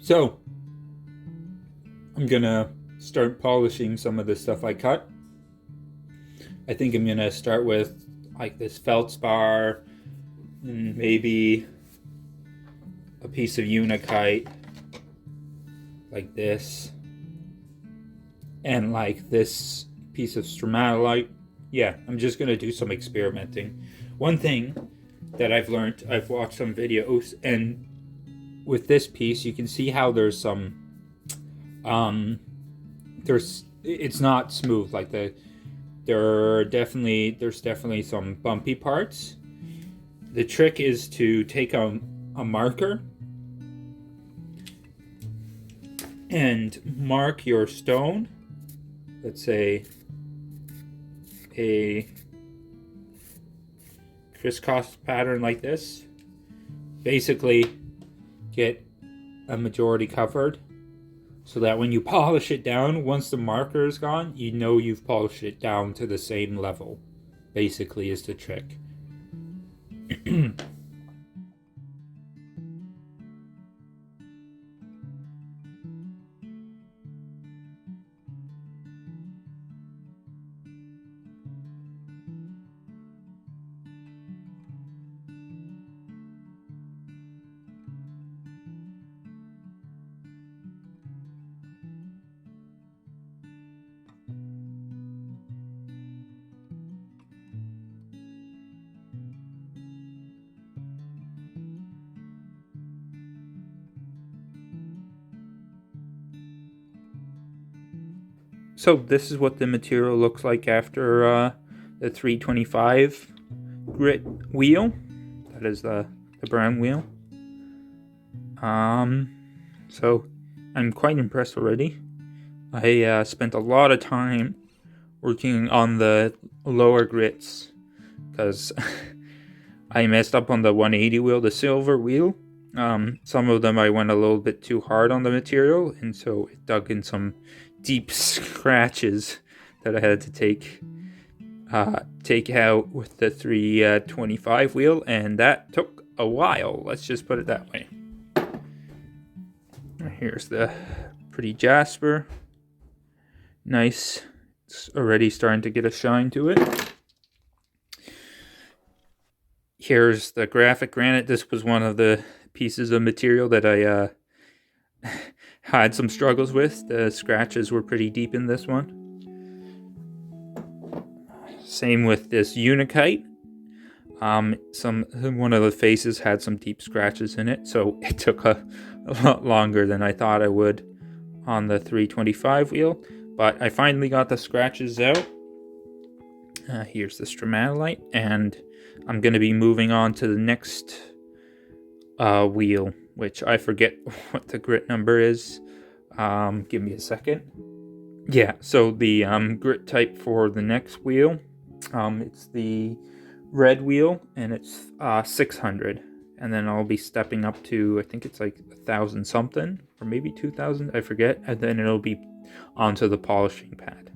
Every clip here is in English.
So I'm gonna start polishing some of the stuff I cut. I think I'm gonna start with like this feldspar, and maybe a piece of Unakite like this, and like this piece of stromatolite. Yeah, I'm just gonna do some experimenting. One thing that I've learned, I've watched some videos, and with this piece you can see how there's some it's not smooth. Like there's definitely some bumpy parts. The trick is to take a marker and mark your stone. Let's say a crisscross pattern like this. Basically get a majority covered so that when you polish it down, once the marker is gone, you know you've polished it down to the same level. Basically is the trick. So this is what the material looks like after the 325 grit wheel. That is the brown wheel. So I'm quite impressed already. I spent a lot of time working on the lower grits because I messed up on the 180 wheel, the silver wheel. Some of them I went a little bit too hard on the material, and so it dug in some deep scratches that I had to take out with the 325 wheel, and that took a while. Let's just put it that way. Here's the pretty Jasper. Nice. It's already starting to get a shine to it. Here's the graphic granite. This was one of the pieces of material that I had some struggles with. The scratches were pretty deep in this one. Same with this Unakite. One of the faces had some deep scratches in it, so it took a lot longer than I thought I would on the 325 wheel. But I finally got the scratches out. Here's the stromatolite, and I'm going to be moving on to the next wheel, which I forget what the grit number is. Give me a second. Yeah, so the grit type for the next wheel, it's the red wheel, and it's 600. And then I'll be stepping up to, I think it's like 1,000 something, or maybe 2,000, I forget. And then it'll be onto the polishing pad.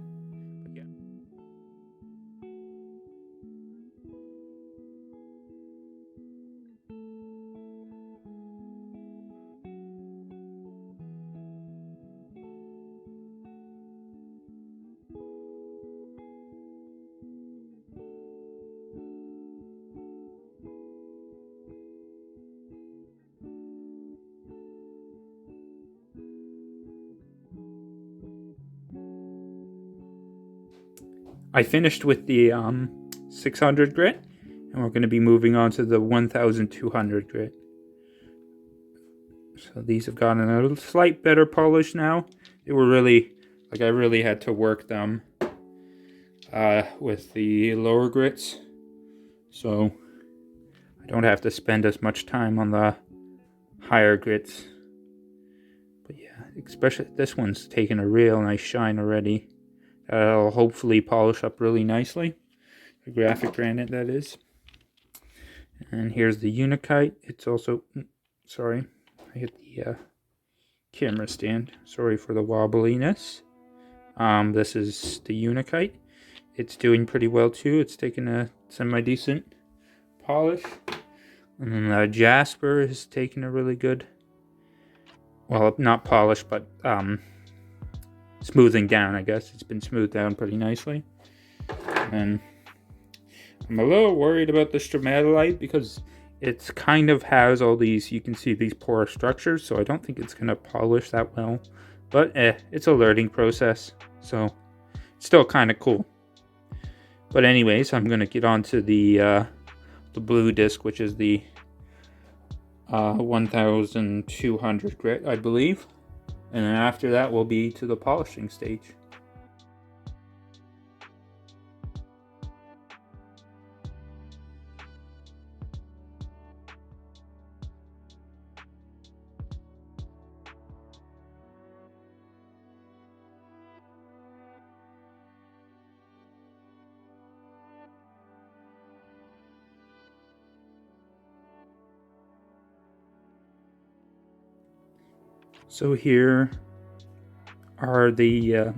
I finished with the 600 grit, and we're going to be moving on to the 1200 grit. So these have gotten a slight better polish now. They were really, I really had to work them with the lower grits, so I don't have to spend as much time on the higher grits. But yeah, especially this one's taken a real nice shine already. I'll hopefully polish up really nicely. The graphic granite, that is. And here's the Unakite. It's also, sorry, I hit the camera stand. Sorry for the wobbliness. This is the Unakite. It's doing pretty well too. It's taken a semi-decent polish. And then the Jasper is taking a really good well, not polished, but smoothing down, I guess. It's been smoothed down pretty nicely. And I'm a little worried about the stromatolite because it's kind of has all these, you can see these porous structures, so I don't think it's going to polish that well. But it's a learning process, so it's still kind of cool. But anyways, I'm going to get on to the blue disc, which is the 1200 grit, I believe. And then after that, we'll be to the polishing stage. So here are the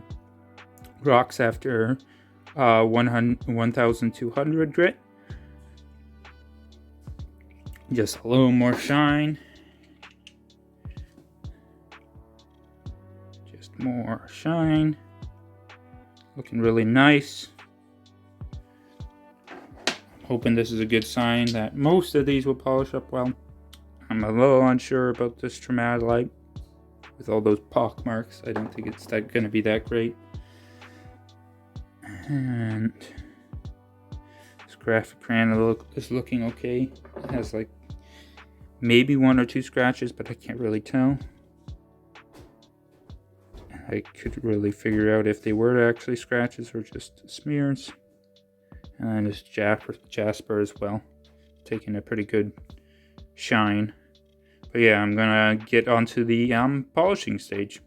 rocks after 1200 grit. Just a little more shine. Just more shine. Looking really nice. Hoping this is a good sign that most of these will polish up well. I'm a little unsure about this stromatolite. With all those pock marks, I don't think it's going to be that great. And this graphic crayon is looking okay. It has like maybe 1 or 2 scratches, but I can't really tell. I could really figure out if they were actually scratches or just smears. And this Jasper as well, taking a pretty good shine. But yeah, I'm gonna get onto the polishing stage.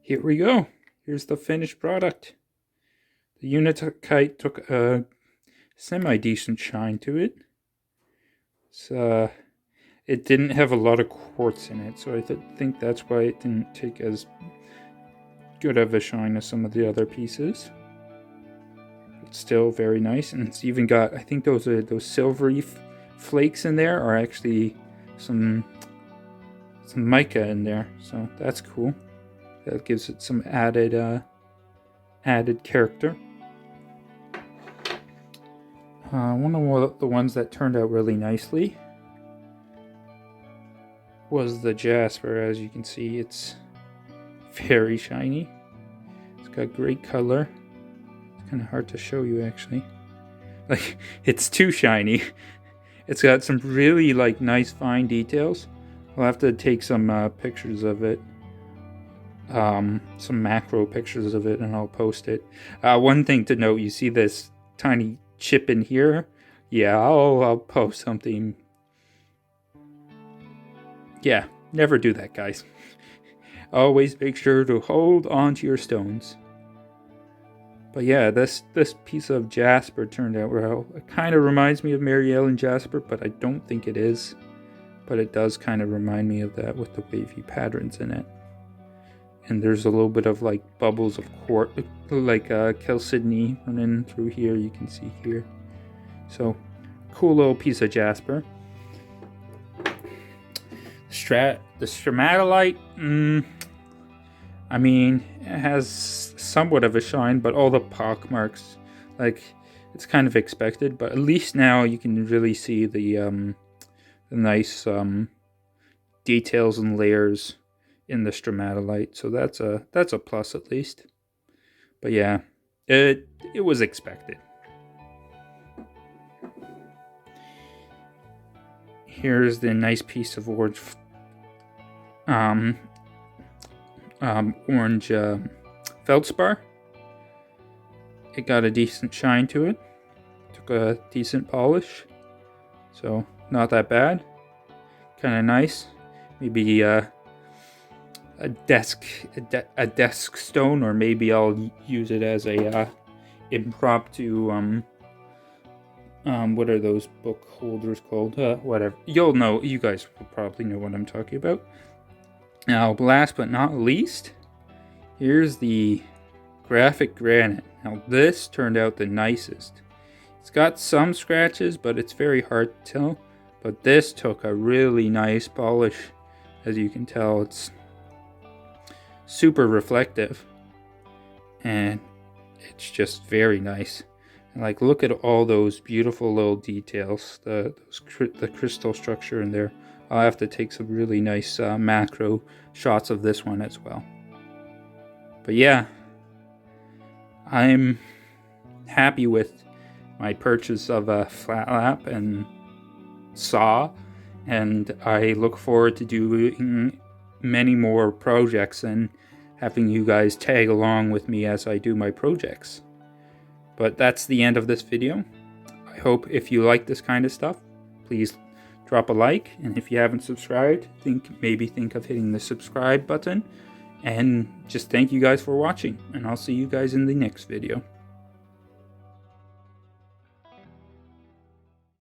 Here we go. Here's the finished product. The Unakite took a semi-decent shine to it. It didn't have a lot of quartz in it, so I think that's why it didn't take as good of a shine as some of the other pieces. It's still very nice, and it's even got, I think those silvery flakes in there are actually some mica in there, so that's cool. That gives it some added character. One of the ones that turned out really nicely was the Jasper. As you can see, it's very shiny. It's got great color. It's kind of hard to show you actually. Like, it's too shiny. It's got some really nice fine details. I'll have to take some pictures of it. Some macro pictures of it, and I'll post it. One thing to note, you see this tiny chip in here? Yeah, I'll post something. Yeah, never do that, guys. Always make sure to hold on to your stones. But yeah, this piece of Jasper turned out well. It kind of reminds me of Mary Ellen Jasper, but I don't think it is. But it does kind of remind me of that with the wavy patterns in it. And there's a little bit of bubbles of quartz, chalcedony running through here, you can see here. So, cool little piece of Jasper. The stromatolite, I mean, it has somewhat of a shine, but all the pock marks, it's kind of expected. But at least now you can really see the nice details and layers in the stromatolite, so that's a plus at least. But yeah, it was expected. Here's the nice piece of orange feldspar. It got a decent shine to it. Took a decent polish, so not that bad. Kind of nice. Maybe desk stone, or maybe I'll use it as a impromptu what are those book holders called? Whatever. You'll know. You guys will probably know what I'm talking about. Now, last but not least, here's the graphic granite. Now, this turned out the nicest. It's got some scratches, but it's very hard to tell. But this took a really nice polish. As you can tell, it's super reflective. And it's just very nice. And like, look at all those beautiful little details. The crystal structure in there. I'll have to take some really nice macro shots of this one as well. But yeah, I'm happy with my purchase of a flat lap and saw, and I look forward to doing many more projects and having you guys tag along with me as I do my projects. But that's the end of this video. I hope if you like this kind of stuff, please drop a like, and if you haven't subscribed, maybe think of hitting the subscribe button, and just thank you guys for watching, and I'll see you guys in the next video.